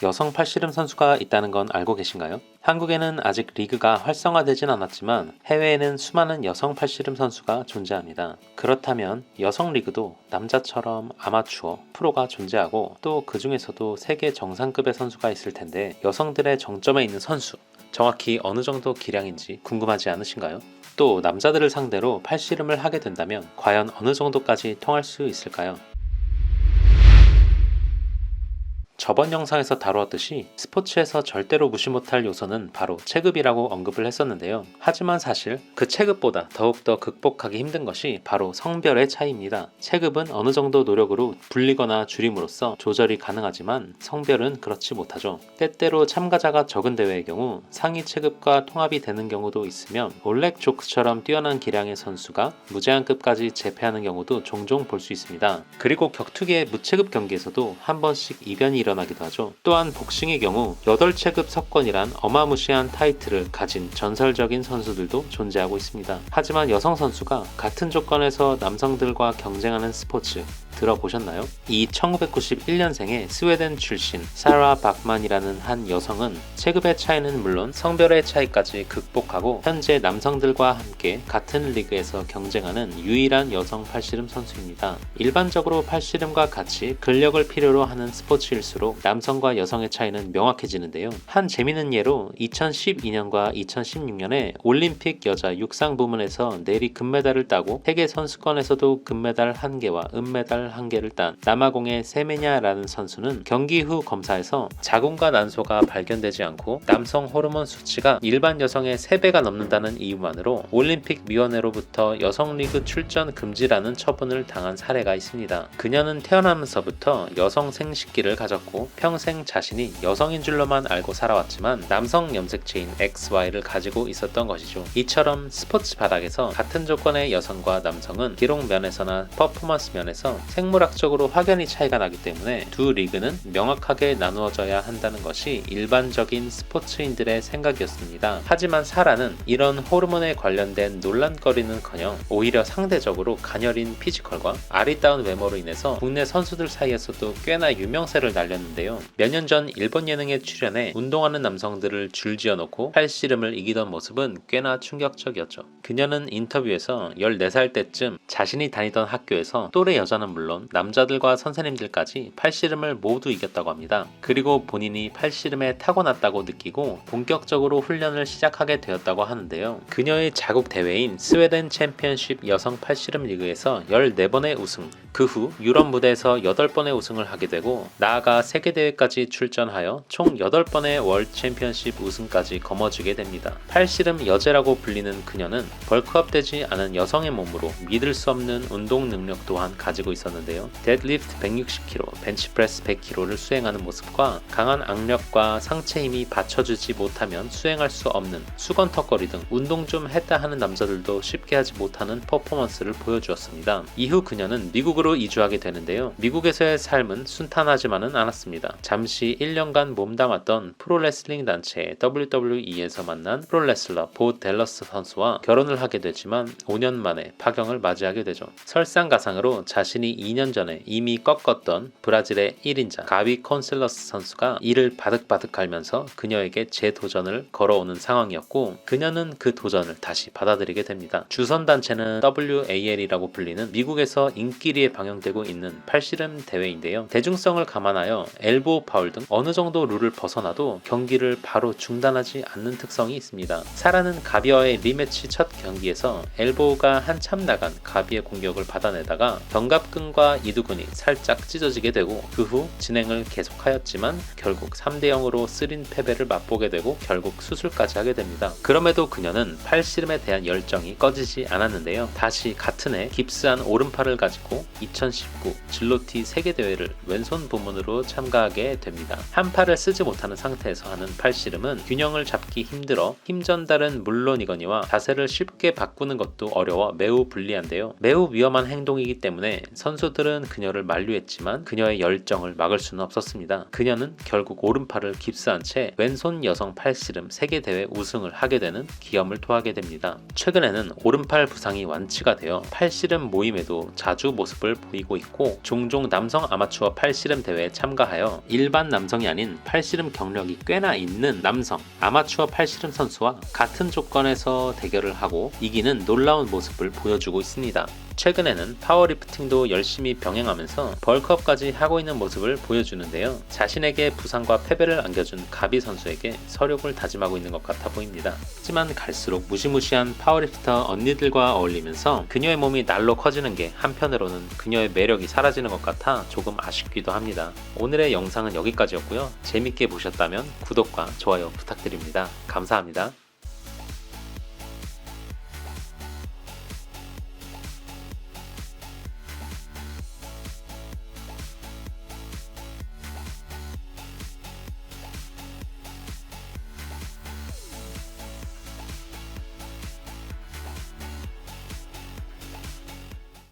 여성 팔씨름 선수가 있다는 건 알고 계신가요? 한국에는 아직 리그가 활성화되진 않았지만 해외에는 수많은 여성 팔씨름 선수가 존재합니다. 그렇다면 여성 리그도 남자처럼 아마추어, 프로가 존재하고 또 그 중에서도 세계 정상급의 선수가 있을 텐데 여성들의 정점에 있는 선수, 정확히 어느 정도 기량인지 궁금하지 않으신가요? 또 남자들을 상대로 팔씨름을 하게 된다면 과연 어느 정도까지 통할 수 있을까요? 저번 영상에서 다루었듯이 스포츠에서 절대로 무시 못할 요소는 바로 체급이라고 언급을 했었는데요. 하지만 사실 그 체급보다 더욱더 극복하기 힘든 것이 바로 성별의 차이입니다. 체급은 어느 정도 노력으로 불리거나 줄임으로써 조절이 가능하지만 성별은 그렇지 못하죠. 때때로 참가자가 적은 대회의 경우 상위 체급과 통합이 되는 경우도 있으며 올렉 조크처럼 뛰어난 기량의 선수가 무제한급까지 재패하는 경우도 종종 볼 수 있습니다. 그리고 격투기의 무체급 경기에서도 한 번씩 이변이 일어나기도 하죠. 또한 복싱의 경우 8체급 석권이란 어마무시한 타이틀을 가진 전설적인 선수들도 존재하고 있습니다. 하지만 여성 선수가 같은 조건에서 남성들과 경쟁하는 스포츠 들어보셨나요? 이 1991년생의 스웨덴 출신 사라 박만이라는 한 여성은 체급의 차이는 물론 성별의 차이까지 극복하고 현재 남성들과 함께 같은 리그에서 경쟁하는 유일한 여성 팔씨름 선수입니다. 일반적으로 팔씨름과 같이 근력을 필요로 하는 스포츠일수록 남성과 여성의 차이는 명확해지는데요. 한 재미있는 예로 2012년과 2016년에 올림픽 여자 육상 부문에서 내리 금메달을 따고 세계 선수권에서도 금메달 1개와 은메달 1개를 딴 남아공의 세메냐라는 선수는 경기 후 검사에서 자궁과 난소가 발견되지 않고 남성 호르몬 수치가 일반 여성의 3배가 넘는다는 이유만으로 올림픽 위원회로부터 여성 리그 출전 금지라는 처분을 당한 사례가 있습니다. 그녀는 태어나면서부터 여성 생식기를 가졌고 평생 자신이 여성인 줄로만 알고 살아왔지만 남성 염색체인 XY를 가지고 있었던 것이죠. 이처럼 스포츠 바닥에서 같은 조건의 여성과 남성은 기록 면에서나 퍼포먼스 면에서 생물학적으로 확연히 차이가 나기 때문에 두 리그는 명확하게 나누어져야 한다는 것이 일반적인 스포츠인들의 생각이었습니다. 하지만 사라는 이런 호르몬에 관련된 논란거리는커녕 오히려 상대적으로 가녀린 피지컬과 아리따운 외모로 인해서 국내 선수들 사이에서도 꽤나 유명세를 날렸는데요. 몇 년 전 일본 예능에 출연해 운동하는 남성들을 줄지어 놓고 팔씨름을 이기던 모습은 꽤나 충격적이었죠. 그녀는 인터뷰에서 14살 때쯤 자신이 다니던 학교에서 또래 여자는 물론 남자들과 선생님들까지 팔씨름을 모두 이겼다고 합니다. 그리고 본인이 팔씨름에 타고났다고 느끼고 본격적으로 훈련을 시작하게 되었다고 하는데요. 그녀의 자국 대회인 스웨덴 챔피언십 여성 팔씨름 리그에서 14번의 우승, 그 후 유럽 무대에서 8번의 우승을 하게 되고 나아가 세계대회까지 출전하여 총 8번의 월드 챔피언십 우승까지 거머쥐게 됩니다. 팔씨름 여제라고 불리는 그녀는 벌크업되지 않은 여성의 몸으로 믿을 수 없는 운동 능력 또한 가지고 있었는데요. 데드리프트 160kg, 벤치프레스 100kg를 수행하는 모습과 강한 악력과 상체 힘이 받쳐주지 못하면 수행할 수 없는 수건 턱걸이 등 운동 좀 했다 하는 남자들도 쉽게 하지 못하는 퍼포먼스를 보여주었습니다. 이후 그녀는 미국으로 이주하게 되는데요. 미국에서의 삶은 순탄하지만은 않았습니다. 잠시 1년간 몸담았던 프로레슬링 단체 WWE에서 만난 프로레슬러 보 댈러스 선수와 결혼을 하게 되지만 5년 만에 파경을 맞이하게 되죠. 설상가상으로 자신이 2년 전에 이미 꺾었던 브라질의 1인자 가비 콘셀러스 선수가 이를 바득바득 갈면서 그녀에게 재도전을 걸어오는 상황이었고 그녀는 그 도전을 다시 받아들이게 됩니다. 주선단체는 WAL이라고 불리는 미국에서 인기리에 방영되고 있는 팔씨름 대회인데요. 대중성을 감안하여 엘보우 파울 등 어느 정도 룰을 벗어나도 경기를 바로 중단하지 않는 특성이 있습니다. 사라는 가비와의 리매치 첫 경기에서 엘보우가 한참 나간 가비의 공격을 받아내다가 견갑근과 이두근이 살짝 찢어지게 되고 그 후 진행을 계속하였지만 결국 3대0으로 쓰린 패배를 맛보게 되고 결국 수술까지 하게 됩니다. 그럼에도 그녀는 팔씨름에 대한 열정이 꺼지지 않았는데요. 다시 같은 해 깁스한 오른팔을 가지고 2019 질로티 세계대회를 왼손 부문으로 참가하게 됩니다. 한 팔을 쓰지 못하는 상태에서 하는 팔씨름은 균형을 잡기 힘들어 힘 전달은 물론이거니와 자세를 쉽게 바꾸는 것도 어려워 매우 불리한데요. 매우 위험한 행동이기 때문에 선수들은 그녀를 만류했지만 그녀의 열정을 막을 수는 없었습니다. 그녀는 결국 오른팔을 깁스한 채 왼손 여성 팔씨름 세계대회 우승을 하게 되는 기염을 토하게 됩니다. 최근에는 오른팔 부상이 완치가 되어 팔씨름 모임에도 자주 모습을 모습을 보이고 있고 종종 남성 아마추어 팔씨름 대회에 참가하여 일반 남성이 아닌 팔씨름 경력이 꽤나 있는 남성 아마추어 팔씨름 선수와 같은 조건에서 대결을 하고 이기는 놀라운 모습을 보여주고 있습니다. 최근에는 파워리프팅도 열심히 병행하면서 벌크업까지 하고 있는 모습을 보여주는데요. 자신에게 부상과 패배를 안겨준 가비 선수에게 서력을 다짐하고 있는 것 같아 보입니다. 하지만 갈수록 무시무시한 파워리프터 언니들과 어울리면서 그녀의 몸이 날로 커지는 게 한편으로는 그녀의 매력이 사라지는 것 같아 조금 아쉽기도 합니다. 오늘의 영상은 여기까지였고요. 재밌게 보셨다면 구독과 좋아요 부탁드립니다. 감사합니다.